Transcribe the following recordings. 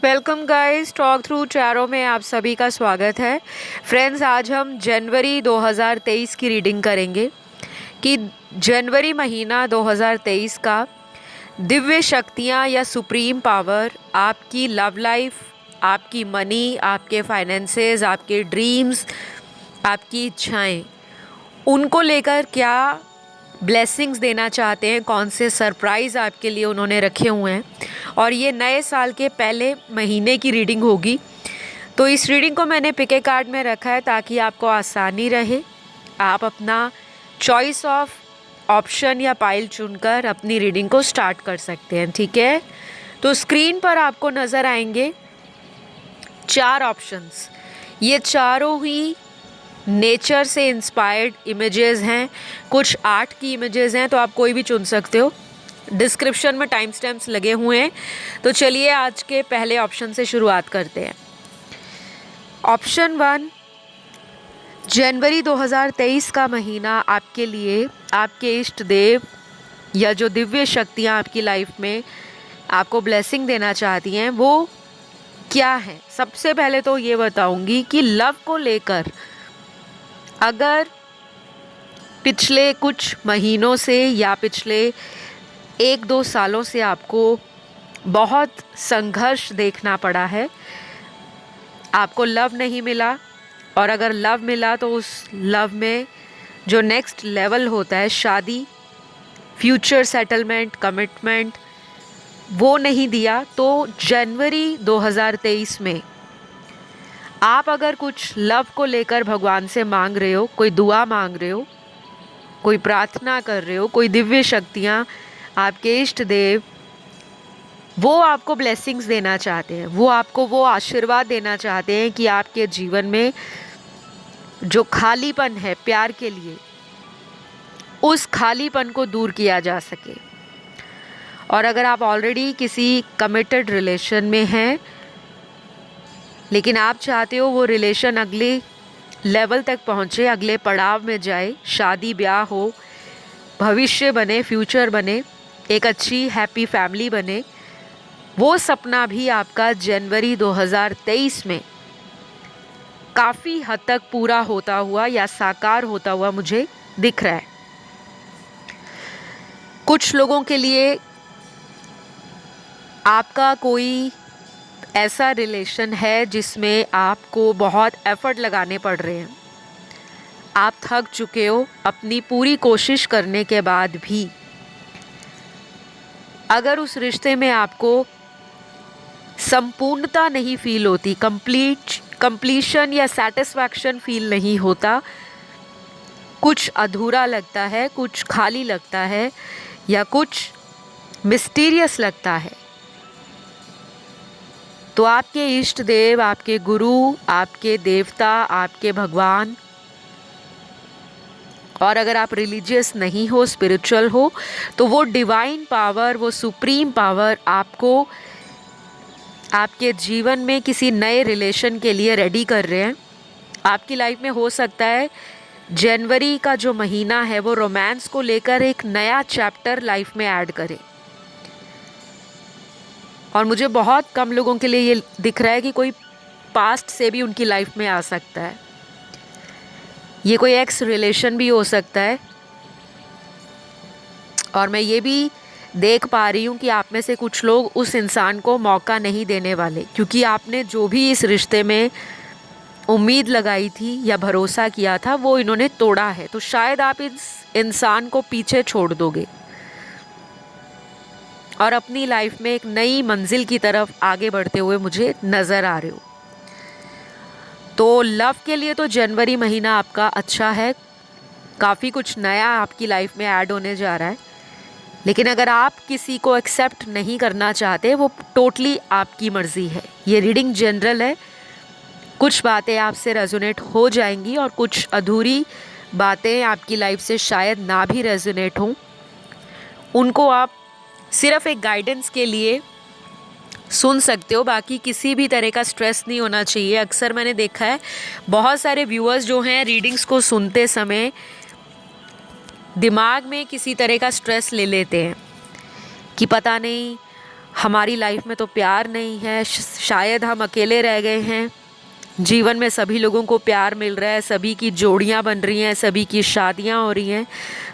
Welcome guys, talk through tarot में आप सभी का स्वागत है। फ्रेंड्स, आज हम जनवरी 2023 की रीडिंग करेंगे कि जनवरी महीना 2023 का दिव्य शक्तियाँ या सुप्रीम पावर आपकी लव लाइफ, आपकी मनी, आपके फाइनेंसेस, आपके ड्रीम्स, आपकी इच्छाएं, उनको लेकर क्या ब्लेसिंग्स देना चाहते हैं, कौन से सरप्राइज़ आपके लिए उन्होंने रखे हुए हैं। और ये नए साल के पहले महीने की रीडिंग होगी, तो इस रीडिंग को मैंने पिक ए कार्ड में रखा है ताकि आपको आसानी रहे। आप अपना चॉइस ऑफ ऑप्शन या पाइल चुनकर अपनी रीडिंग को स्टार्ट कर सकते हैं, ठीक है। तो स्क्रीन पर आपको नज़र आएंगे 4 ऑप्शंस। ये चारों ही नेचर से इंस्पायर्ड इमेजेस हैं, कुछ आर्ट की इमेजेस हैं, तो आप कोई भी चुन सकते हो। डिस्क्रिप्शन में टाइम स्टैम्प्स लगे हुए हैं। तो चलिए आज के पहले ऑप्शन से शुरुआत करते हैं। ऑप्शन 1, जनवरी 2023 का महीना आपके लिए आपके इष्ट देव या जो दिव्य शक्तियाँ आपकी लाइफ में आपको ब्लेसिंग देना चाहती हैं वो क्या है। सबसे पहले तो ये बताऊंगी कि लव को लेकर अगर पिछले कुछ महीनों से या पिछले 1-2 सालों से आपको बहुत संघर्ष देखना पड़ा है, आपको लव नहीं मिला, और अगर लव मिला तो उस लव में जो नेक्स्ट लेवल होता है, शादी, फ्यूचर सेटलमेंट, कमिटमेंट, वो नहीं दिया, तो जनवरी 2023 में आप अगर कुछ लव को लेकर भगवान से मांग रहे हो, कोई दुआ मांग रहे हो, कोई प्रार्थना कर रहे हो, कोई दिव्य शक्तियाँ, आपके इष्ट देव, वो आपको ब्लेसिंग्स देना चाहते हैं, वो आपको वो आशीर्वाद देना चाहते हैं कि आपके जीवन में जो खालीपन है प्यार के लिए, उस खालीपन को दूर किया जा सके। और अगर आप ऑलरेडी किसी कमिटेड रिलेशन में हैं लेकिन आप चाहते हो वो रिलेशन अगले लेवल तक पहुँचे, अगले पड़ाव में जाए, शादी ब्याह हो, भविष्य बने, फ्यूचर बने, एक अच्छी हैप्पी फैमिली बने, वो सपना भी आपका जनवरी 2023 में काफ़ी हद तक पूरा होता हुआ या साकार होता हुआ मुझे दिख रहा है। कुछ लोगों के लिए आपका कोई ऐसा रिलेशन है जिसमें आपको बहुत एफर्ट लगाने पड़ रहे हैं, आप थक चुके हो अपनी पूरी कोशिश करने के बाद भी। अगर उस रिश्ते में आपको संपूर्णता नहीं फील होती, कंप्लीशन या सेटिस्फैक्शन फील नहीं होता, कुछ अधूरा लगता है, कुछ खाली लगता है या कुछ मिस्टीरियस लगता है, तो आपके इष्ट देव, आपके गुरु, आपके देवता, आपके भगवान, और अगर आप रिलीजियस नहीं हो, स्पिरिचुअल हो, तो वो डिवाइन पावर, वो सुप्रीम पावर आपको आपके जीवन में किसी नए रिलेशन के लिए रेडी कर रहे हैं। आपकी लाइफ में हो सकता है जनवरी का जो महीना है वो रोमांस को लेकर एक नया चैप्टर लाइफ में ऐड करे। और मुझे बहुत कम लोगों के लिए ये दिख रहा है कि कोई पास्ट से भी उनकी लाइफ में आ सकता है। ये कोई एक्स रिलेशन भी हो सकता है। और मैं ये भी देख पा रही हूँ कि आप में से कुछ लोग उस इंसान को मौका नहीं देने वाले, क्योंकि आपने जो भी इस रिश्ते में उम्मीद लगाई थी या भरोसा किया था वो इन्होंने तोड़ा है। तो शायद आप इस इंसान को पीछे छोड़ दोगे और अपनी लाइफ में एक नई मंजिल की तरफ आगे बढ़ते हुए मुझे नज़र आ रहे हो। तो लव के लिए तो जनवरी महीना आपका अच्छा है, काफ़ी कुछ नया आपकी लाइफ में ऐड होने जा रहा है। लेकिन अगर आप किसी को एक्सेप्ट नहीं करना चाहते, वो टोटली आपकी मर्ज़ी है। ये रीडिंग जनरल है, कुछ बातें आपसे रेजोनेट हो जाएंगी और कुछ अधूरी बातें आपकी लाइफ से शायद ना भी रेजोनेट हों। उनको आप सिर्फ एक गाइडेंस के लिए सुन सकते हो, बाकी किसी भी तरह का स्ट्रेस नहीं होना चाहिए। अक्सर मैंने देखा है बहुत सारे व्यूअर्स जो हैं रीडिंग्स को सुनते समय दिमाग में किसी तरह का स्ट्रेस ले लेते हैं कि पता नहीं हमारी लाइफ में तो प्यार नहीं है, शायद हम अकेले रह गए हैं। जीवन में सभी लोगों को प्यार मिल रहा है, सभी की जोड़ियां बन रही हैं, सभी की शादियां हो रही हैं।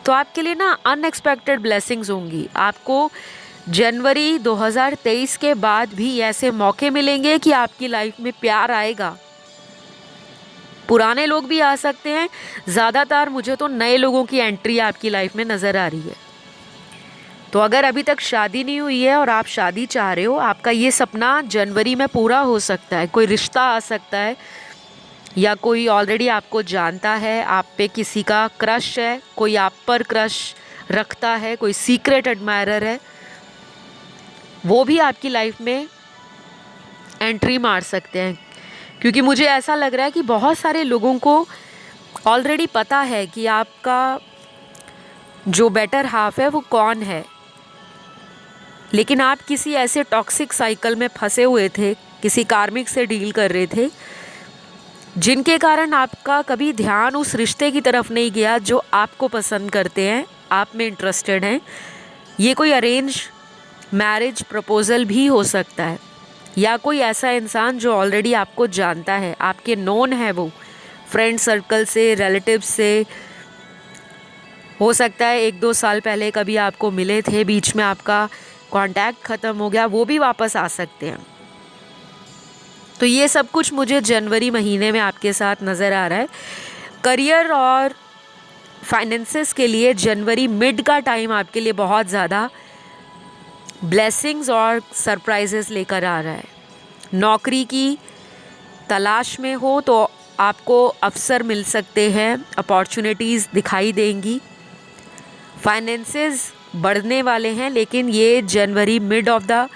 तो आपके लिए ना अनएक्सपेक्टेड ब्लेसिंग्स होंगी। आपको जनवरी 2023 के बाद भी ऐसे मौके मिलेंगे कि आपकी लाइफ में प्यार आएगा। पुराने लोग भी आ सकते हैं, ज़्यादातर मुझे तो नए लोगों की एंट्री आपकी लाइफ में नज़र आ रही है। तो अगर अभी तक शादी नहीं हुई है और आप शादी चाह रहे हो, आपका ये सपना जनवरी में पूरा हो सकता है। कोई रिश्ता आ सकता है, या कोई ऑलरेडी आपको जानता है, आप पे किसी का क्रश है, कोई आप पर क्रश रखता है, कोई सीक्रेट एडमायरर है, वो भी आपकी लाइफ में एंट्री मार सकते हैं। क्योंकि मुझे ऐसा लग रहा है कि बहुत सारे लोगों को ऑलरेडी पता है कि आपका जो बेटर हाफ है वो कौन है, लेकिन आप किसी ऐसे टॉक्सिक साइकिल में फंसे हुए थे, किसी कार्मिक से डील कर रहे थे, जिनके कारण आपका कभी ध्यान उस रिश्ते की तरफ नहीं गया जो आपको पसंद करते हैं, आप में इंटरेस्टेड हैं। ये कोई अरेंज मैरिज प्रपोज़ल भी हो सकता है, या कोई ऐसा इंसान जो ऑलरेडी आपको जानता है, आपके नोन है, वो फ्रेंड सर्कल से, रिलेटिव से हो सकता है। 1-2 साल पहले कभी आपको मिले थे, बीच में आपका कांटेक्ट ख़त्म हो गया, वो भी वापस आ सकते हैं। तो ये सब कुछ मुझे जनवरी महीने में आपके साथ नज़र आ रहा है। करियर और फाइनेंसेस के लिए जनवरी मिड का टाइम आपके लिए बहुत ज़्यादा ब्लेसिंग्स और सरप्राइजेस लेकर आ रहा है। नौकरी की तलाश में हो तो आपको अवसर मिल सकते हैं, अपॉर्चुनिटीज़ दिखाई देंगी। फाइनेंसेस बढ़ने वाले हैं, लेकिन ये जनवरी मिड ऑफ द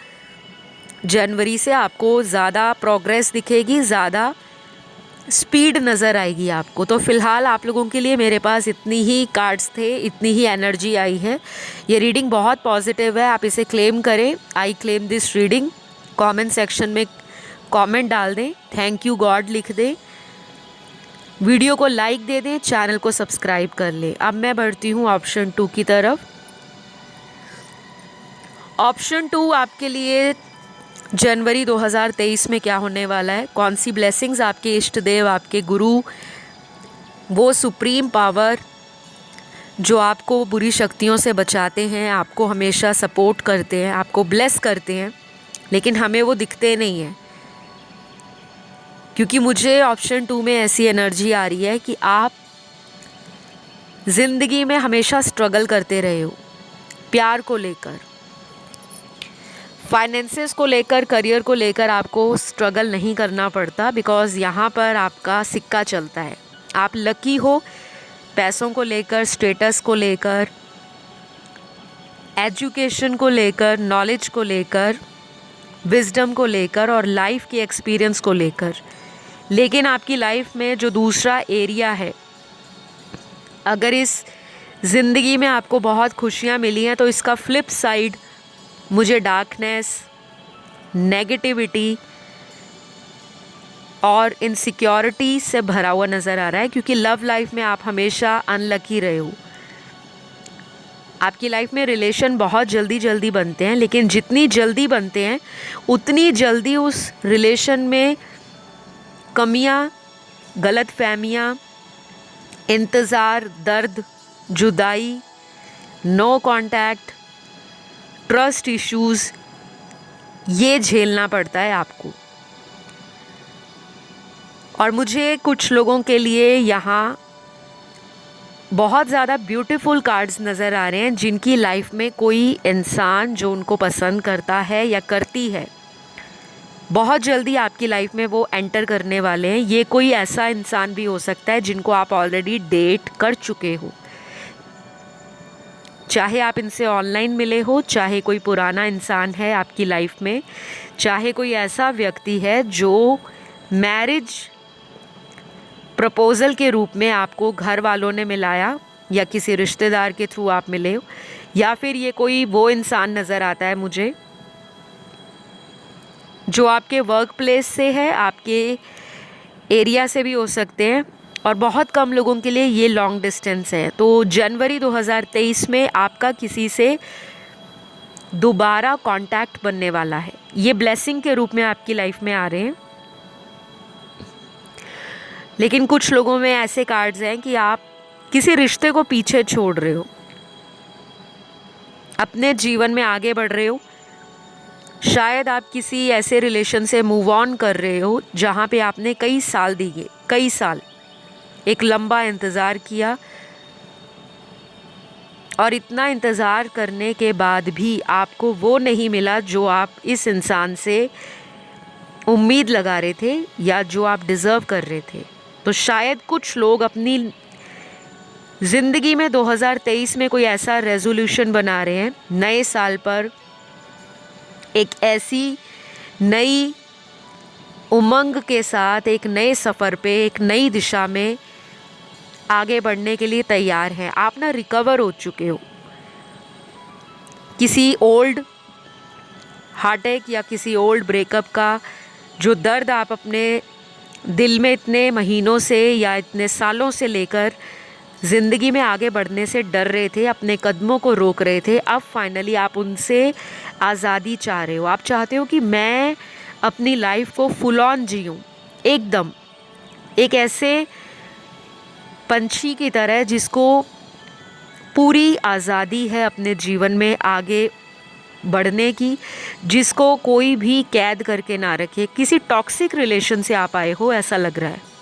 जनवरी से आपको ज़्यादा प्रोग्रेस दिखेगी, ज़्यादा स्पीड नज़र आएगी आपको। तो फ़िलहाल आप लोगों के लिए मेरे पास इतनी ही कार्ड्स थे, इतनी ही एनर्जी आई है। ये रीडिंग बहुत पॉजिटिव है, आप इसे क्लेम करें। I claim this reading. Comment section में कमेंट डाल दें, थैंक यू गॉड लिख दें, वीडियो को लाइक दे दें, चैनल को सब्सक्राइब कर लें। अब मैं बढ़ती हूँ ऑप्शन 2 की तरफ। ऑप्शन 2 आपके लिए जनवरी 2023 में क्या होने वाला है, कौन सी ब्लेसिंग्स आपके इष्ट देव, आपके गुरु, वो सुप्रीम पावर जो आपको बुरी शक्तियों से बचाते हैं, आपको हमेशा सपोर्ट करते हैं, आपको ब्लेस करते हैं, लेकिन हमें वो दिखते नहीं हैं। क्योंकि मुझे ऑप्शन 2 में ऐसी एनर्जी आ रही है कि आप ज़िंदगी में हमेशा स्ट्रगल करते रहे हो, प्यार को लेकर, फाइनेंसेस को लेकर, करियर को लेकर आपको स्ट्रगल नहीं करना पड़ता, बिकॉज़ यहाँ पर आपका सिक्का चलता है। आप लकी हो पैसों को लेकर, स्टेटस को लेकर, एजुकेशन को लेकर, नॉलेज को लेकर, विजडम को लेकर और लाइफ के एक्सपीरियंस को लेकर। लेकिन आपकी लाइफ में जो दूसरा एरिया है, अगर इस ज़िंदगी में आपको बहुत खुशियाँ मिली हैं तो इसका फ्लिप साइड मुझे डार्कनेस, नेगेटिविटी और इनसिक्योरिटी से भरा हुआ नज़र आ रहा है। क्योंकि लव लाइफ में आप हमेशा अनलकी रहे हो। आपकी लाइफ में रिलेशन बहुत जल्दी बनते हैं, लेकिन जितनी जल्दी बनते हैं उतनी जल्दी उस रिलेशन में कमियां, गलतफहमियां, इंतज़ार, दर्द, जुदाई, नो कांटेक्ट, ट्रस्ट इश्यूज़, ये झेलना पड़ता है आपको। और मुझे कुछ लोगों के लिए यहाँ बहुत ज़्यादा ब्यूटीफुल कार्ड्स नज़र आ रहे हैं, जिनकी लाइफ में कोई इंसान जो उनको पसंद करता है या करती है, बहुत जल्दी आपकी लाइफ में वो एंटर करने वाले हैं। ये कोई ऐसा इंसान भी हो सकता है जिनको आप ऑलरेडी डेट कर चुके हो, चाहे आप इनसे ऑनलाइन मिले हो, चाहे कोई पुराना इंसान है आपकी लाइफ में, चाहे कोई ऐसा व्यक्ति है जो मैरिज प्रपोज़ल के रूप में आपको घर वालों ने मिलाया या किसी रिश्तेदार के थ्रू आप मिले हो, या फिर ये कोई वो इंसान नज़र आता है मुझे जो आपके वर्क प्लेस से है, आपके एरिया से भी हो सकते हैं, और बहुत कम लोगों के लिए ये लॉन्ग डिस्टेंस है। तो जनवरी 2023 में आपका किसी से दोबारा कांटेक्ट बनने वाला है। ये ब्लेसिंग के रूप में आपकी लाइफ में आ रहे हैं। लेकिन कुछ लोगों में ऐसे कार्ड्स हैं कि आप किसी रिश्ते को पीछे छोड़ रहे हो, अपने जीवन में आगे बढ़ रहे हो। शायद आप किसी ऐसे रिलेशन से मूव ऑन कर रहे हो जहाँ पे आपने कई साल दिए, कई साल एक लंबा इंतज़ार किया, और इतना इंतज़ार करने के बाद भी आपको वो नहीं मिला जो आप इस इंसान से उम्मीद लगा रहे थे या जो आप डिज़र्व कर रहे थे। तो शायद कुछ लोग अपनी ज़िंदगी में 2023 में कोई ऐसा रेजोल्यूशन बना रहे हैं नए साल पर, एक ऐसी नई उमंग के साथ एक नए सफ़र पे, एक नई दिशा में आगे बढ़ने के लिए तैयार हैं। आप ना रिकवर हो चुके हो किसी ओल्ड हार्टअटैक या किसी ओल्ड ब्रेकअप का जो दर्द आप अपने दिल में इतने महीनों से या इतने सालों से लेकर ज़िंदगी में आगे बढ़ने से डर रहे थे, अपने कदमों को रोक रहे थे। अब फाइनली आप उनसे आज़ादी चाह रहे हो। आप चाहते हो कि मैं अपनी लाइफ को फुल ऑन जीऊँ, एकदम एक ऐसे पंछी की तरह जिसको पूरी आज़ादी है अपने जीवन में आगे बढ़ने की, जिसको कोई भी कैद करके ना रखे। किसी टॉक्सिक रिलेशन से आप आए हो ऐसा लग रहा है।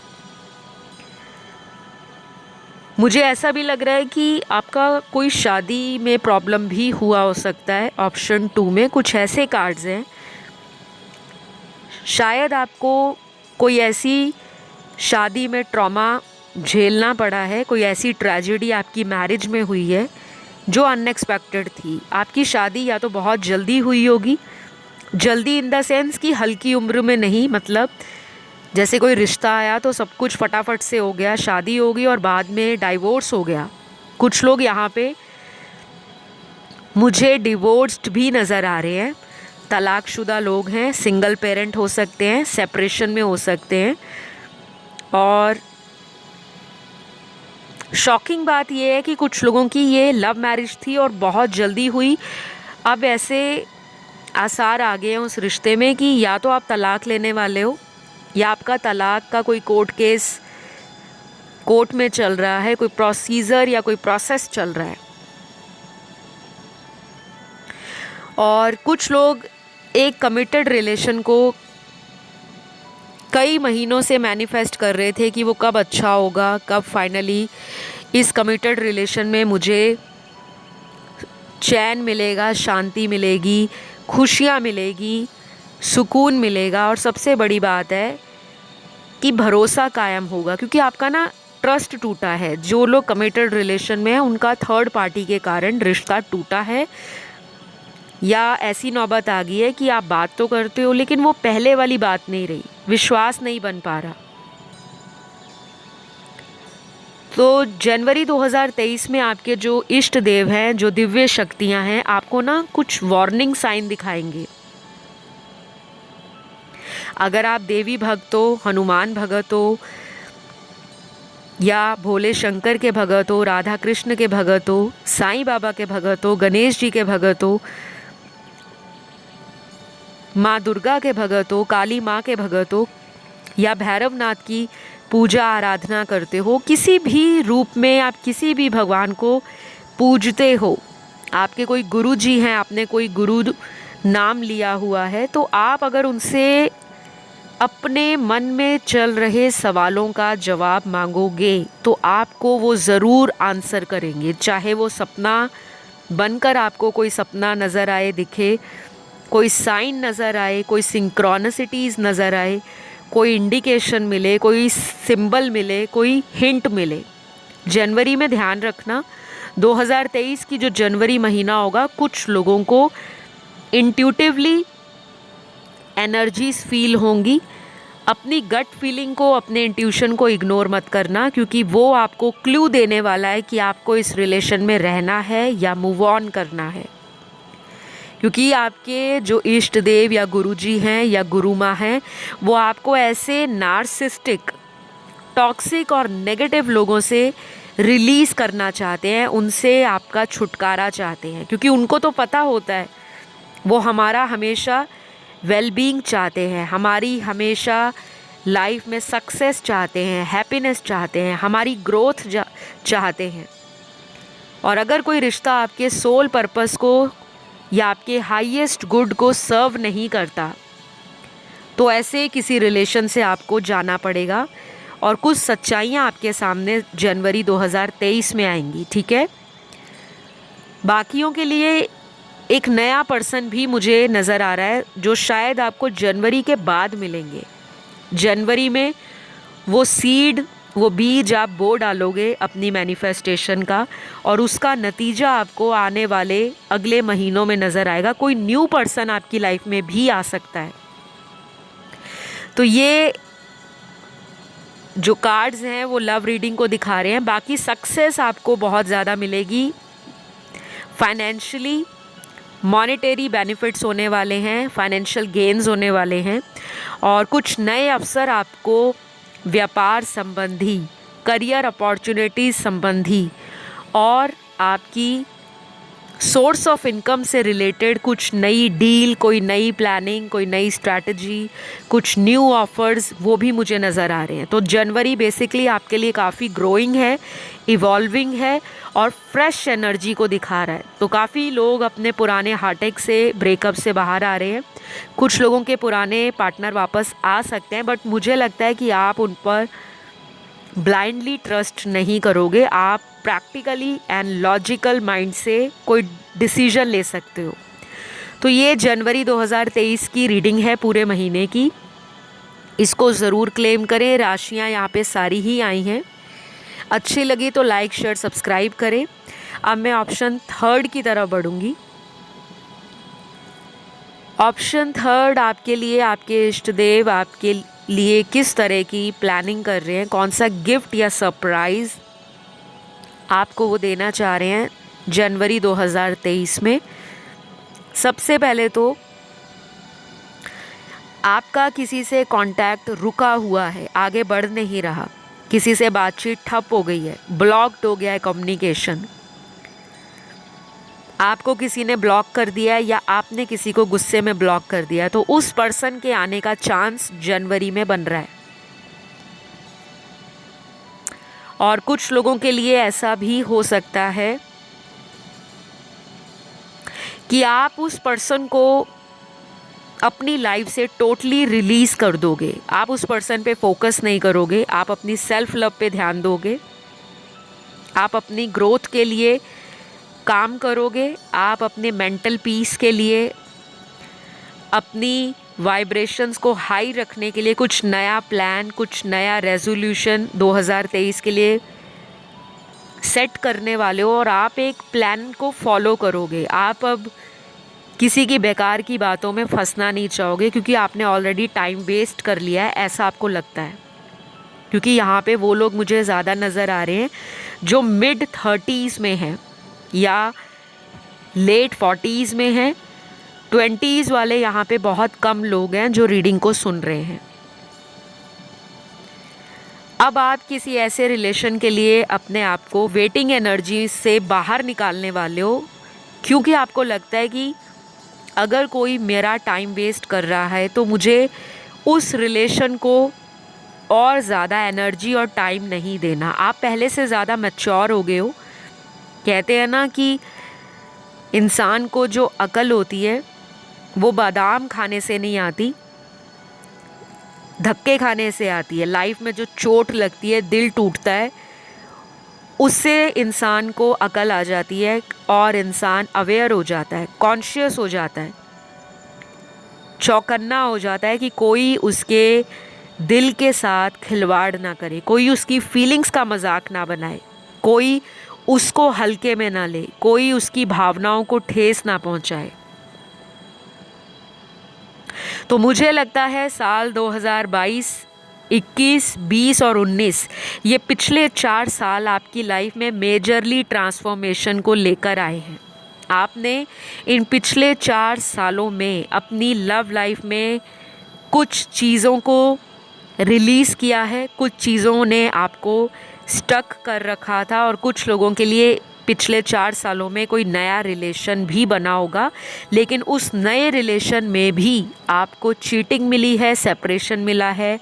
मुझे ऐसा भी लग रहा है कि आपका कोई शादी में प्रॉब्लम भी हुआ हो सकता है। ऑप्शन 2 में कुछ ऐसे कार्ड्स हैं। शायद आपको कोई ऐसी शादी में ट्रॉमा झेलना पड़ा है, कोई ऐसी ट्रेजेडी आपकी मैरिज में हुई है जो अनएक्सपेक्टेड थी। आपकी शादी या तो बहुत जल्दी हुई होगी, जल्दी इन द सेंस कि हल्की उम्र में नहीं, मतलब जैसे कोई रिश्ता आया तो सब कुछ फटाफट से हो गया, शादी हो गई और बाद में डाइवोर्स हो गया। कुछ लोग यहाँ पे मुझे डिवोर्स्ड भी नज़र आ रहे हैं, तलाकशुदा लोग हैं, सिंगल पेरेंट हो सकते हैं, सेपरेशन में हो सकते हैं। और शॉकिंग बात यह है कि कुछ लोगों की ये लव मैरिज थी और बहुत जल्दी हुई। अब ऐसे आसार आ गए हैं उस रिश्ते में कि या तो आप तलाक लेने वाले हो या आपका तलाक का कोई कोर्ट केस कोर्ट में चल रहा है, कोई प्रोसीजर या कोई प्रोसेस चल रहा है। और कुछ लोग एक कमिटेड रिलेशन को कई महीनों से मैनिफेस्ट कर रहे थे कि वो कब अच्छा होगा, कब फाइनली इस कमिटेड रिलेशन में मुझे चैन मिलेगा, शांति मिलेगी, खुशियाँ मिलेगी, सुकून मिलेगा, और सबसे बड़ी बात है कि भरोसा कायम होगा। क्योंकि आपका ना ट्रस्ट टूटा है। जो लोग कमिटेड रिलेशन में हैं उनका थर्ड पार्टी के कारण रिश्ता टूटा है, या ऐसी नौबत आ गई है कि आप बात तो करते हो लेकिन वो पहले वाली बात नहीं रही, विश्वास नहीं बन पा रहा। तो जनवरी 2023 में आपके जो इष्ट देव हैं, जो दिव्य शक्तियां हैं, आपको ना कुछ वार्निंग साइन दिखाएंगे। अगर आप देवी भक्त हो, हनुमान भगत हो, या भोले शंकर के भगत हो, राधा कृष्ण के भगत हो, साईं बाबा के भगत हो, गणेश जी के भगत हो, माँ दुर्गा के भगत हो, काली माँ के भगत हो, या भैरवनाथ की पूजा आराधना करते हो, किसी भी रूप में आप किसी भी भगवान को पूजते हो, आपके कोई गुरु जी हैं, आपने कोई गुरु नाम लिया हुआ है, तो आप अगर उनसे अपने मन में चल रहे सवालों का जवाब मांगोगे तो आपको वो ज़रूर आंसर करेंगे। चाहे वो सपना बनकर आपको कोई सपना नज़र आए, दिखे, कोई साइन नज़र आए, कोई सिंक्रोनिसिटीज़ नज़र आए, कोई इंडिकेशन मिले, कोई सिंबल मिले, कोई हिंट मिले। जनवरी में ध्यान रखना, 2023 की जो जनवरी महीना होगा, कुछ लोगों को इंट्यूटिवली एनर्जीज फील होंगी। अपनी गट फीलिंग को, अपने इंट्यूशन को इग्नोर मत करना, क्योंकि वो आपको क्लू देने वाला है कि आपको इस रिलेशन में रहना है या मूव ऑन करना है। क्योंकि आपके जो इष्ट देव या गुरुजी हैं या गुरु माँ हैं, वो आपको ऐसे नार्सिस्टिक, टॉक्सिक और नेगेटिव लोगों से रिलीज़ करना चाहते हैं, उनसे आपका छुटकारा चाहते हैं। क्योंकि उनको तो पता होता है वो हमारा हमेशा वेलबींग चाहते हैं, हमारी हमेशा लाइफ में सक्सेस चाहते हैं, हैप्पीनेस चाहते हैं, हमारी ग्रोथ चाहते हैं। और अगर कोई रिश्ता आपके सोल पर्पस को या आपके हाईएस्ट गुड को सर्व नहीं करता, तो ऐसे किसी रिलेशन से आपको जाना पड़ेगा और कुछ सच्चाइयाँ आपके सामने जनवरी 2023 में आएंगी, ठीक है। बाकियों के लिए एक नया पर्सन भी मुझे नज़र आ रहा है जो शायद आपको जनवरी के बाद मिलेंगे। जनवरी में वो सीड, वो बीज आप बो डालोगे अपनी मैनिफेस्टेशन का, और उसका नतीजा आपको आने वाले अगले महीनों में नज़र आएगा। कोई न्यू पर्सन आपकी लाइफ में भी आ सकता है। तो ये जो कार्ड्स हैं वो लव रीडिंग को दिखा रहे हैं। बाकी सक्सेस आपको बहुत ज़्यादा मिलेगी, फाइनेंशियली मॉनेटरी बेनिफिट्स होने वाले हैं, फाइनेंशियल गेन्स होने वाले हैं, और कुछ नए अवसर आपको व्यापार संबंधी, करियर अपॉर्चुनिटीज़ संबंधी और आपकी सोर्स ऑफ इनकम से रिलेटेड कुछ नई डील, कोई नई प्लानिंग, कोई नई स्ट्रैटेजी, कुछ न्यू ऑफर्स, वो भी मुझे नज़र आ रहे हैं। तो जनवरी बेसिकली आपके लिए काफ़ी ग्रोइंग है, इवॉल्विंग है और फ्रेश एनर्जी को दिखा रहा है। तो काफ़ी लोग अपने पुराने हार्टेक से, ब्रेकअप से बाहर आ रहे हैं। कुछ लोगों के पुराने पार्टनर वापस आ सकते हैं, बट मुझे लगता है कि आप उन पर ब्लाइंडली ट्रस्ट नहीं करोगे। आप प्रैक्टिकली एंड लॉजिकल माइंड से कोई डिसीजन ले सकते हो। तो ये जनवरी 2023 की रीडिंग है पूरे महीने की। इसको ज़रूर क्लेम करें। राशियाँ यहाँ पे सारी ही आई हैं। अच्छी लगी तो लाइक, शेयर, सब्सक्राइब करें। अब मैं ऑप्शन थर्ड की तरफ बढ़ूँगी। ऑप्शन थर्ड आपके लिए आपके इष्ट देव आपके लिए किस तरह की प्लानिंग कर रहे हैं, कौन सा गिफ्ट या सरप्राइज़ आपको वो देना चाह रहे हैं जनवरी 2023 में। सबसे पहले तो आपका किसी से कांटेक्ट रुका हुआ है, आगे बढ़ नहीं रहा, किसी से बातचीत ठप हो गई है, ब्लॉक्ड हो गया है कम्युनिकेशन, आपको किसी ने ब्लॉक कर दिया है या आपने किसी को गुस्से में ब्लॉक कर दिया है, तो उस पर्सन के आने का चांस जनवरी में बन रहा है। और कुछ लोगों के लिए ऐसा भी हो सकता है कि आप उस पर्सन को अपनी लाइफ से टोटली रिलीज़ कर दोगे। आप उस पर्सन पे फोकस नहीं करोगे, आप अपनी सेल्फ लव पे ध्यान दोगे, आप अपनी ग्रोथ के लिए काम करोगे, आप अपने मेंटल पीस के लिए, अपनी वाइब्रेशंस को हाई रखने के लिए कुछ नया प्लान, कुछ नया रेजोल्यूशन 2023 के लिए सेट करने वाले हो और आप एक प्लान को फॉलो करोगे। आप अब किसी की बेकार की बातों में फंसना नहीं चाहोगे, क्योंकि आपने ऑलरेडी टाइम वेस्ट कर लिया है, ऐसा आपको लगता है। क्योंकि यहाँ पे वो लोग मुझे ज़्यादा नज़र आ रहे हैं जो मिड 30s में हैं या लेट 40s में हैं। 20s वाले यहाँ पे बहुत कम लोग हैं जो रीडिंग को सुन रहे हैं। अब आप किसी ऐसे रिलेशन के लिए अपने आप को वेटिंग एनर्जी से बाहर निकालने वाले हो, क्योंकि आपको लगता है कि अगर कोई मेरा टाइम वेस्ट कर रहा है तो मुझे उस रिलेशन को और ज़्यादा एनर्जी और टाइम नहीं देना। आप पहले से ज़्यादा मैच्योर हो गए हो। कहते हैं ना कि इंसान को जो अकल होती है वो बादाम खाने से नहीं आती, धक्के खाने से आती है। लाइफ में जो चोट लगती है, दिल टूटता है, उससे इंसान को अकल आ जाती है और इंसान अवेयर हो जाता है, कॉन्शियस हो जाता है, चौकन्ना हो जाता है कि कोई उसके दिल के साथ खिलवाड़ ना करे, कोई उसकी फीलिंग्स का मजाक ना बनाए, कोई उसको हल्के में ना ले, कोई उसकी भावनाओं को ठेस ना पहुंचाए। तो मुझे लगता है साल 2022, 21, 20 और 19, ये पिछले 4 साल आपकी लाइफ में मेजरली ट्रांसफॉर्मेशन को लेकर आए हैं। आपने इन पिछले 4 सालों में अपनी लव लाइफ में कुछ चीज़ों को रिलीज़ किया है, कुछ चीज़ों ने आपको स्टक कर रखा था और कुछ लोगों के लिए पिछले 4 सालों में कोई नया रिलेशन भी बना होगा, लेकिन उस नए रिलेशन में भी आपको चीटिंग मिली है, सेपरेशन मिला है,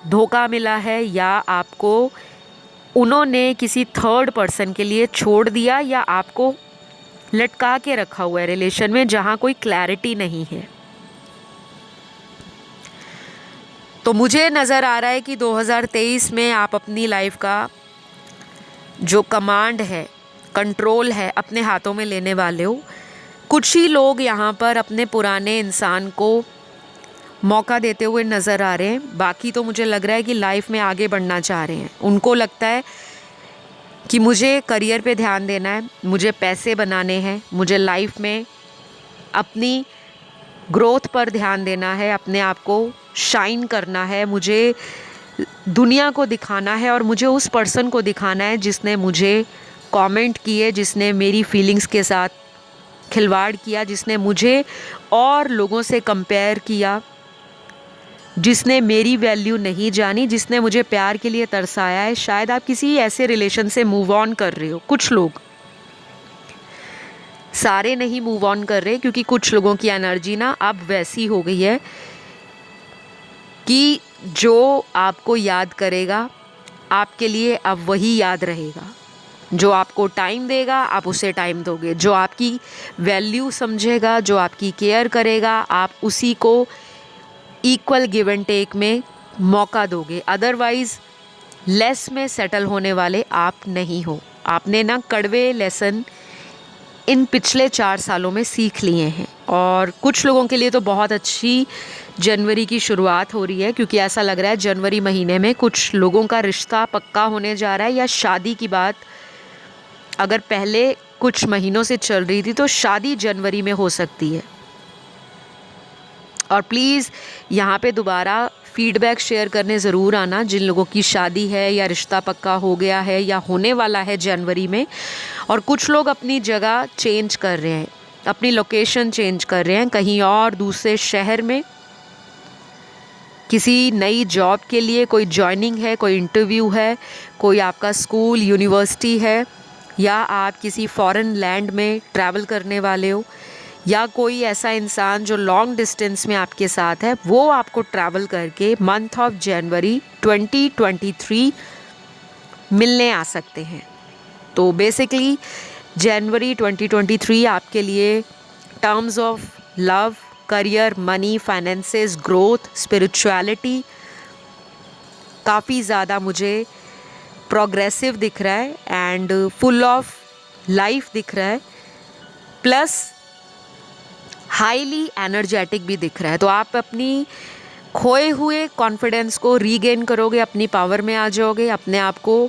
धोखा मिला है, या आपको उन्होंने किसी थर्ड पर्सन के लिए छोड़ दिया, या आपको लटका के रखा हुआ है रिलेशन में जहाँ कोई क्लैरिटी नहीं है। तो मुझे नज़र आ रहा है कि 2023 में आप अपनी लाइफ का जो कमांड है, कंट्रोल है, अपने हाथों में लेने वाले हो। कुछ ही लोग यहाँ पर अपने पुराने इंसान को मौका देते हुए नज़र आ रहे हैं, बाकी तो मुझे लग रहा है कि लाइफ में आगे बढ़ना चाह रहे हैं। उनको लगता है कि मुझे करियर पे ध्यान देना है, मुझे पैसे बनाने हैं, मुझे लाइफ में अपनी ग्रोथ पर ध्यान देना है, अपने आप को शाइन करना है, मुझे दुनिया को दिखाना है, और मुझे उस पर्सन को दिखाना है जिसने मुझे कमेंट किए, जिसने मेरी फीलिंग्स के साथ खिलवाड़ किया, जिसने मुझे और लोगों से कंपेयर किया, जिसने मेरी वैल्यू नहीं जानी, जिसने मुझे प्यार के लिए तरसाया है। शायद आप किसी ऐसे रिलेशन से मूव ऑन कर रहे हो। कुछ लोग, सारे नहीं मूव ऑन कर रहे, क्योंकि कुछ लोगों की एनर्जी ना अब वैसी हो गई है कि जो आपको याद करेगा आपके लिए अब वही याद रहेगा। जो आपको टाइम देगा आप उसे टाइम दोगे, जो आपकी वैल्यू समझेगा, जो आपकी केयर करेगा, आप उसी को इक्वल गिव एंड टेक में मौका दोगे। अदरवाइज़ लेस में सेटल होने वाले आप नहीं हो। आपने ना कड़वे लेसन इन पिछले 4 सालों में सीख लिए हैं। और कुछ लोगों के लिए तो बहुत अच्छी जनवरी की शुरुआत हो रही है, क्योंकि ऐसा लग रहा है जनवरी महीने में कुछ लोगों का रिश्ता पक्का होने जा रहा है, या शादी की बात अगर पहले कुछ महीनों से चल रही थी तो शादी जनवरी में हो सकती है। और प्लीज़ यहाँ पे दोबारा फीडबैक शेयर करने ज़रूर आना जिन लोगों की शादी है या रिश्ता पक्का हो गया है या होने वाला है जनवरी में। और कुछ लोग अपनी जगह चेंज कर रहे हैं, अपनी लोकेशन चेंज कर रहे हैं, कहीं और दूसरे शहर में किसी नई जॉब के लिए कोई जॉइनिंग है, कोई इंटरव्यू है, कोई आपका स्कूल यूनिवर्सिटी है, या आप किसी फॉरेन लैंड में ट्रैवल करने वाले हो, या कोई ऐसा इंसान जो लॉन्ग डिस्टेंस में आपके साथ है वो आपको ट्रैवल करके मंथ ऑफ जनवरी 2023 मिलने आ सकते हैं। तो बेसिकली जनवरी 2023 आपके लिए terms of love, career, money, finances, growth, spirituality काफ़ी ज़्यादा मुझे प्रोग्रेसिव दिख रहा है एंड फुल ऑफ लाइफ दिख रहा है, प्लस हाईली एनर्जेटिक भी दिख रहा है। तो आप अपनी खोए हुए कॉन्फिडेंस को रीगेन करोगे, अपनी पावर में आ जाओगे, अपने आप को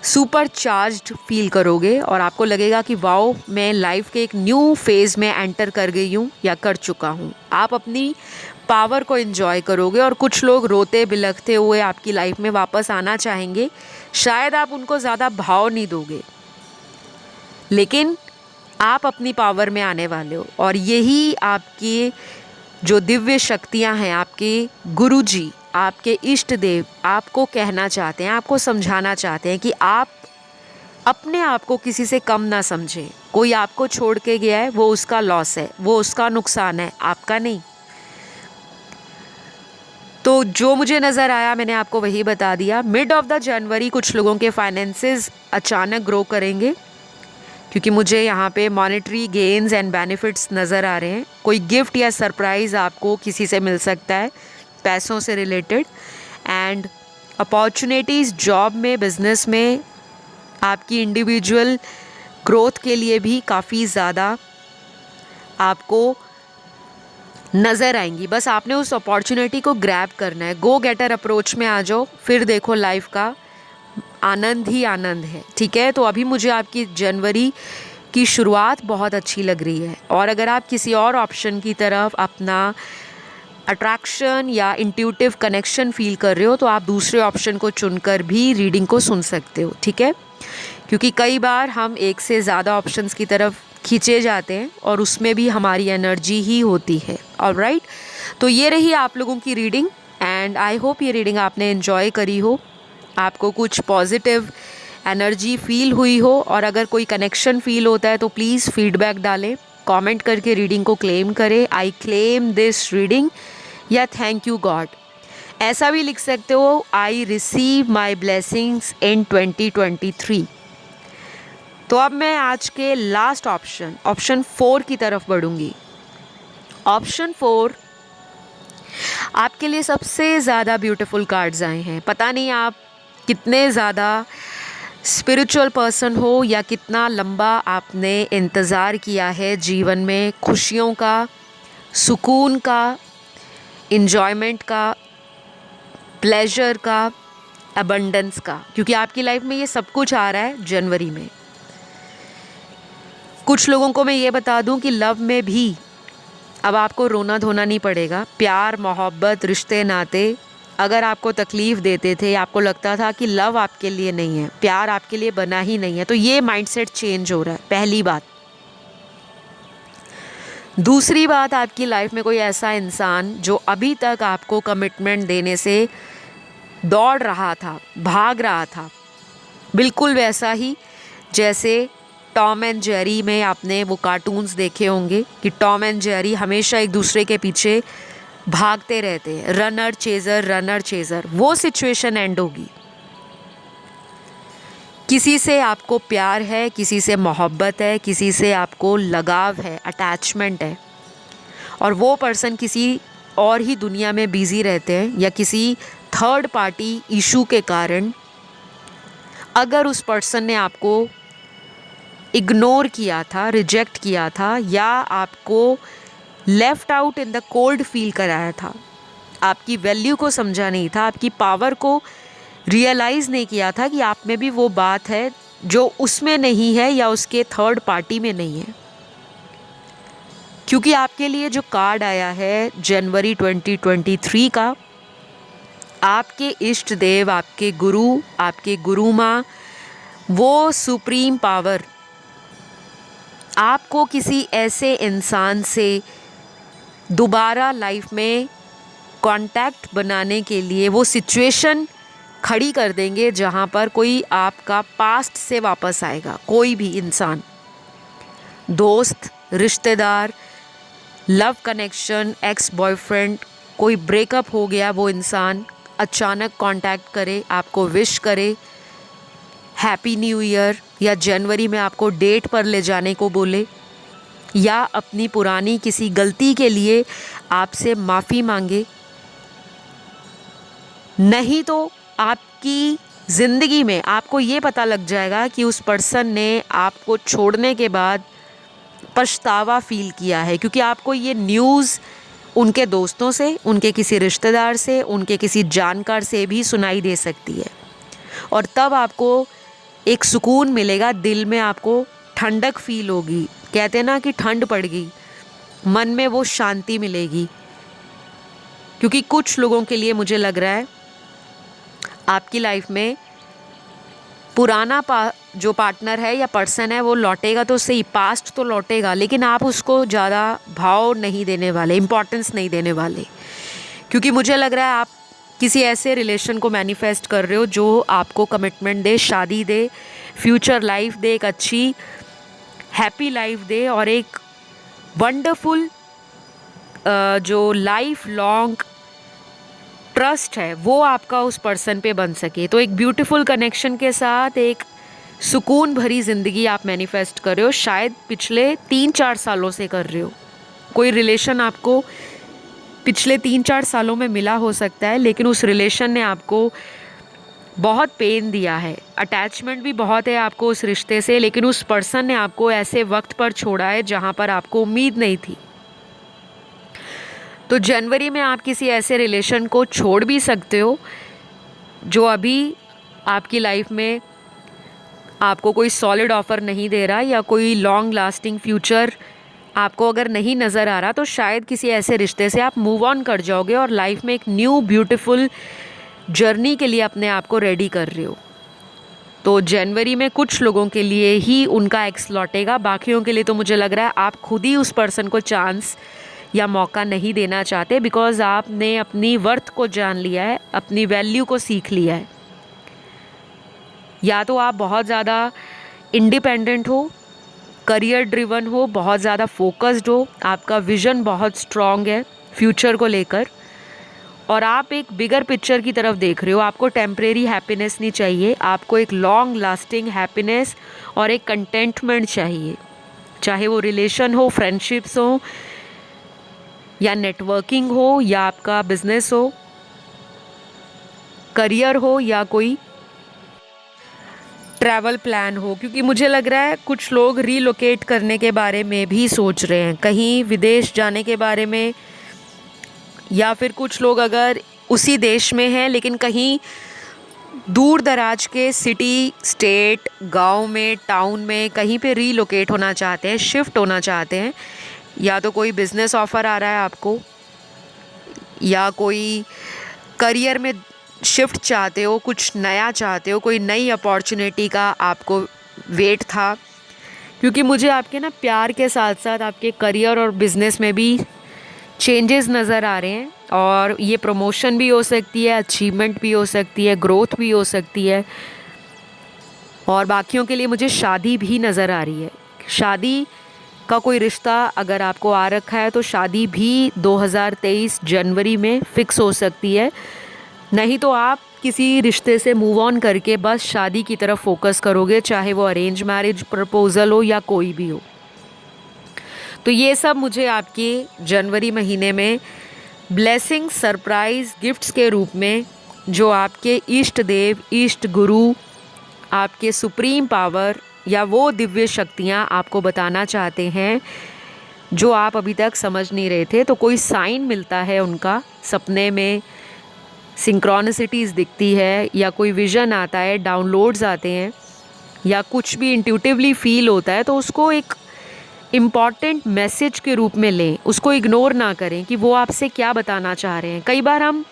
सुपर चार्ज्ड फील करोगे और आपको लगेगा कि वाओ मैं लाइफ के एक न्यू फेज़ में एंटर कर गई हूँ या कर चुका हूँ। आप अपनी पावर को एंजॉय करोगे और कुछ लोग रोते बिलखते हुए आपकी लाइफ में वापस आना चाहेंगे। शायद आप उनको ज़्यादा भाव नहीं दोगे, लेकिन आप अपनी पावर में आने वाले हो। और यही आपकी जो दिव्य शक्तियाँ हैं, आपके गुरुजी, आपके इष्ट देव आपको कहना चाहते हैं, आपको समझाना चाहते हैं कि आप अपने आप को किसी से कम ना समझें। कोई आपको छोड़ के गया है, वो उसका लॉस है, वो उसका नुकसान है, आपका नहीं। तो जो मुझे नज़र आया मैंने आपको वही बता दिया। मिड ऑफ द जनवरी कुछ लोगों के फाइनेंसेस अचानक ग्रो करेंगे, क्योंकि मुझे यहाँ पे मॉनेटरी गेन्स एंड बेनिफिट्स नज़र आ रहे हैं। कोई गिफ्ट या सरप्राइज़ आपको किसी से मिल सकता है पैसों से रिलेटेड, एंड अपॉर्चुनिटीज़ जॉब में, बिजनेस में, आपकी इंडिविजुअल ग्रोथ के लिए भी काफ़ी ज़्यादा आपको नज़र आएंगी। बस आपने उस अपॉर्चुनिटी को ग्रैब करना है। गो गेटर अप्रोच में आ जाओ, फिर देखो लाइफ का आनंद ही आनंद है। ठीक है, तो अभी मुझे आपकी जनवरी की शुरुआत बहुत अच्छी लग रही है। और अगर आप किसी और ऑप्शन की तरफ अपना अट्रैक्शन या इंट्यूटिव कनेक्शन फील कर रहे हो तो आप दूसरे ऑप्शन को चुनकर भी रीडिंग को सुन सकते हो। ठीक है, क्योंकि कई बार हम एक से ज़्यादा ऑप्शंस की तरफ खींचे जाते हैं और उसमें भी हमारी एनर्जी ही होती है। ऑलराइट, तो ये रही आप लोगों की रीडिंग एंड आई होप ये रीडिंग आपने एंजॉय करी हो, आपको कुछ पॉजिटिव एनर्जी फील हुई हो, और अगर कोई कनेक्शन फील होता है तो प्लीज़ फीडबैक डालें, कमेंट करके रीडिंग को क्लेम करें, आई क्लेम दिस रीडिंग, या थैंक यू गॉड। ऐसा भी लिख सकते हो, आई रिसीव माई ब्लेसिंग्स इन 2023। तो अब मैं आज के लास्ट ऑप्शन 4 की तरफ बढ़ूंगी। ऑप्शन 4 आपके लिए सबसे ज़्यादा ब्यूटीफुल कार्ड्स आए हैं। पता नहीं आप कितने ज़्यादा स्पिरिचुअल पर्सन हो या कितना लंबा आपने इंतज़ार किया है जीवन में खुशियों का, सुकून का, इन्जॉयमेंट का, प्लेजर का, अबंडेंस का, क्योंकि आपकी लाइफ में ये सब कुछ आ रहा है जनवरी में। कुछ लोगों को मैं ये बता दूं कि लव में भी अब आपको रोना धोना नहीं पड़ेगा। प्यार, मोहब्बत, रिश्ते, नाते अगर आपको तकलीफ़ देते थे, आपको लगता था कि लव आपके लिए नहीं है, प्यार आपके लिए बना ही नहीं है, तो ये माइंडसेट चेंज हो रहा है, पहली बात। दूसरी बात, आपकी लाइफ में कोई ऐसा इंसान जो अभी तक आपको कमिटमेंट देने से दौड़ रहा था, भाग रहा था, बिल्कुल वैसा ही जैसे टॉम एंड जेरी में आपने वो कार्टून्स देखे होंगे कि टॉम एंड जेरी हमेशा एक दूसरे के पीछे भागते रहते हैं, रनर चेज़र, वो सिचुएशन एंड होगी। किसी से आपको प्यार है, किसी से मोहब्बत है, किसी से आपको लगाव है, अटैचमेंट है, और वो पर्सन किसी और ही दुनिया में बिज़ी रहते हैं, या किसी थर्ड पार्टी इशू के कारण अगर उस पर्सन ने आपको इग्नोर किया था, रिजेक्ट किया था, या आपको left out in the cold feel कराया था, आपकी वैल्यू को समझा नहीं था, आपकी पावर को रियलाइज़ नहीं किया था कि आप में भी वो बात है जो उसमें नहीं है या उसके थर्ड पार्टी में नहीं है। क्योंकि आपके लिए जो कार्ड आया है जनवरी 2023 का, आपके इष्ट देव, आपके गुरु, आपके गुरु माँ, वो सुप्रीम पावर आपको किसी ऐसे इंसान से दोबारा लाइफ में कांटेक्ट बनाने के लिए वो सिचुएशन खड़ी कर देंगे जहाँ पर कोई आपका पास्ट से वापस आएगा। कोई भी इंसान, दोस्त, रिश्तेदार, लव कनेक्शन, एक्स बॉयफ्रेंड, कोई ब्रेकअप हो गया, वो इंसान अचानक कांटेक्ट करे, आपको विश करे हैप्पी न्यू ईयर, या जनवरी में आपको डेट पर ले जाने को बोले, या अपनी पुरानी किसी गलती के लिए आपसे माफ़ी मांगे। नहीं तो आपकी ज़िंदगी में आपको ये पता लग जाएगा कि उस पर्सन ने आपको छोड़ने के बाद पछतावा फ़ील किया है, क्योंकि आपको ये न्यूज़ उनके दोस्तों से, उनके किसी रिश्तेदार से, उनके किसी जानकार से भी सुनाई दे सकती है, और तब आपको एक सुकून मिलेगा, दिल में आपको ठंडक फ़ील होगी। कहते हैं ना कि ठंड पड़ गई, मन में वो शांति मिलेगी। क्योंकि कुछ लोगों के लिए मुझे लग रहा है आपकी लाइफ में पुराना जो पार्टनर है या पर्सन है वो लौटेगा तो सही, पास्ट तो लौटेगा, लेकिन आप उसको ज़्यादा भाव नहीं देने वाले, इम्पोर्टेंस नहीं देने वाले। क्योंकि मुझे लग रहा है आप किसी ऐसे रिलेशन को मैनिफेस्ट कर रहे हो जो आपको कमिटमेंट दे, शादी दे, फ्यूचर लाइफ दे, एक अच्छी हैप्पी लाइफ दे, और एक वंडरफुल जो लाइफ लॉन्ग ट्रस्ट है वो आपका उस पर्सन पे बन सके। तो एक ब्यूटीफुल कनेक्शन के साथ एक सुकून भरी ज़िंदगी आप मैनिफेस्ट कर रहे हो, शायद पिछले 3-4 सालों से कर रहे हो। कोई रिलेशन आपको पिछले 3-4 सालों में मिला हो सकता है, लेकिन उस रिलेशन ने आपको बहुत पेन दिया है, अटैचमेंट भी बहुत है आपको उस रिश्ते से, लेकिन उस पर्सन ने आपको ऐसे वक्त पर छोड़ा है जहाँ पर आपको उम्मीद नहीं थी। तो जनवरी में आप किसी ऐसे रिलेशन को छोड़ भी सकते हो जो अभी आपकी लाइफ में आपको कोई सॉलिड ऑफ़र नहीं दे रहा, या कोई लॉन्ग लास्टिंग फ्यूचर आपको अगर नहीं नज़र आ रहा, तो शायद किसी ऐसे रिश्ते से आप मूव ऑन कर जाओगे और लाइफ में एक न्यू ब्यूटीफुल जर्नी के लिए अपने आप को रेडी कर रहे हो। तो जनवरी में कुछ लोगों के लिए ही उनका एक्स लौटेगा, बाकियों के लिए तो मुझे लग रहा है आप खुद ही उस पर्सन को चांस या मौका नहीं देना चाहते, बिकॉज़ आपने अपनी वर्थ को जान लिया है, अपनी वैल्यू को सीख लिया है। या तो आप बहुत ज़्यादा इंडिपेंडेंट हो, करियर ड्रिवन हो, बहुत ज़्यादा फोकस्ड हो, आपका विज़न बहुत स्ट्रॉन्ग है फ्यूचर को लेकर और आप एक बिगर पिक्चर की तरफ देख रहे हो। आपको टेम्परेरी हैप्पीनेस नहीं चाहिए, आपको एक लॉन्ग लास्टिंग हैप्पीनेस और एक कंटेंटमेंट चाहिए, चाहे वो रिलेशन हो, फ्रेंडशिप्स हो या नेटवर्किंग हो या आपका बिजनेस हो, करियर हो या कोई ट्रैवल प्लान हो। क्योंकि मुझे लग रहा है कुछ लोग रीलोकेट करने के बारे में भी सोच रहे हैं, कहीं विदेश जाने के बारे में, या फिर कुछ लोग अगर उसी देश में हैं लेकिन कहीं दूर दराज के सिटी, स्टेट, गांव में, टाउन में कहीं पे रीलोकेट होना चाहते हैं, शिफ्ट होना चाहते हैं। या तो कोई बिज़नेस ऑफ़र आ रहा है आपको, या कोई करियर में शिफ्ट चाहते हो, कुछ नया चाहते हो, कोई नई अपॉर्चुनिटी का आपको वेट था। क्योंकि मुझे आपके ना प्यार के साथ साथ आपके करियर और बिज़नेस में भी चेंजेस नज़र आ रहे हैं और ये प्रमोशन भी हो सकती है, अचीवमेंट भी हो सकती है, ग्रोथ भी हो सकती है। और बाकियों के लिए मुझे शादी भी नज़र आ रही है। शादी का कोई रिश्ता अगर आपको आ रखा है तो शादी भी 2023 जनवरी में फ़िक्स हो सकती है। नहीं तो आप किसी रिश्ते से मूव ऑन करके बस शादी की तरफ फोकस करोगे, चाहे वो अरेंज मैरिज प्रपोज़ल हो या कोई भी हो। तो ये सब मुझे आपके जनवरी महीने में ब्लेसिंग, सरप्राइज़, गिफ्ट्स के रूप में जो आपके इष्ट देव, इष्ट गुरु, आपके सुप्रीम पावर या वो दिव्य शक्तियाँ आपको बताना चाहते हैं जो आप अभी तक समझ नहीं रहे थे। तो कोई साइन मिलता है उनका, सपने में सिंक्रोनिसिटीज़ दिखती है या कोई विज़न आता है, डाउनलोड्स आते हैं या कुछ भी इंट्यूटिवली फील होता है, तो उसको एक इम्पॉर्टेंट मैसेज के रूप में लें। उसको इग्नोर ना करें कि वो आपसे क्या बताना चाह रहे हैं। कई बार हम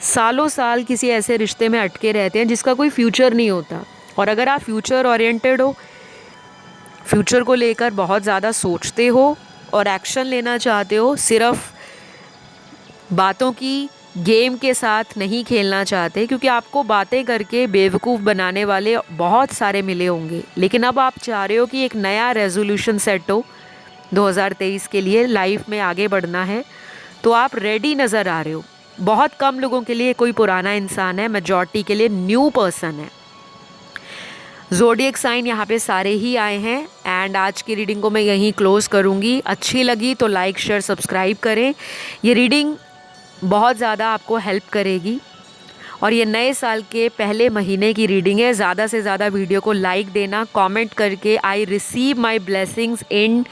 सालों साल किसी ऐसे रिश्ते में अटके रहते हैं जिसका कोई फ्यूचर नहीं होता, और अगर आप फ्यूचर ओरिएंटेड हो, फ्यूचर को लेकर बहुत ज़्यादा सोचते हो और एक्शन लेना चाहते हो, सिर्फ बातों की गेम के साथ नहीं खेलना चाहते, क्योंकि आपको बातें करके बेवकूफ़ बनाने वाले बहुत सारे मिले होंगे। लेकिन अब आप चाह रहे हो कि एक नया रेजोल्यूशन सेट हो 2023 के लिए, लाइफ में आगे बढ़ना है, तो आप रेडी नज़र आ रहे हो। बहुत कम लोगों के लिए कोई पुराना इंसान है, मेजॉरिटी के लिए न्यू पर्सन है। ज़ोडिएक साइन यहाँ पे सारे ही आए हैं। एंड आज की रीडिंग को मैं यहीं क्लोज़ करूँगी। अच्छी लगी तो लाइक, शेयर, सब्सक्राइब करें। ये रीडिंग बहुत ज़्यादा आपको हेल्प करेगी और ये नए साल के पहले महीने की रीडिंग है। ज़्यादा से ज़्यादा वीडियो को लाइक देना, कमेंट करके आई रिसीव माई ब्लेसिंग्स इन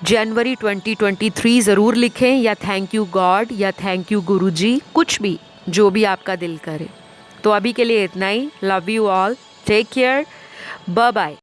जनवरी 2023 ज़रूर लिखें, या थैंक यू गॉड या थैंक यू गुरुजी, कुछ भी जो भी आपका दिल करे। तो अभी के लिए इतना ही। Love you all, take care, bye bye.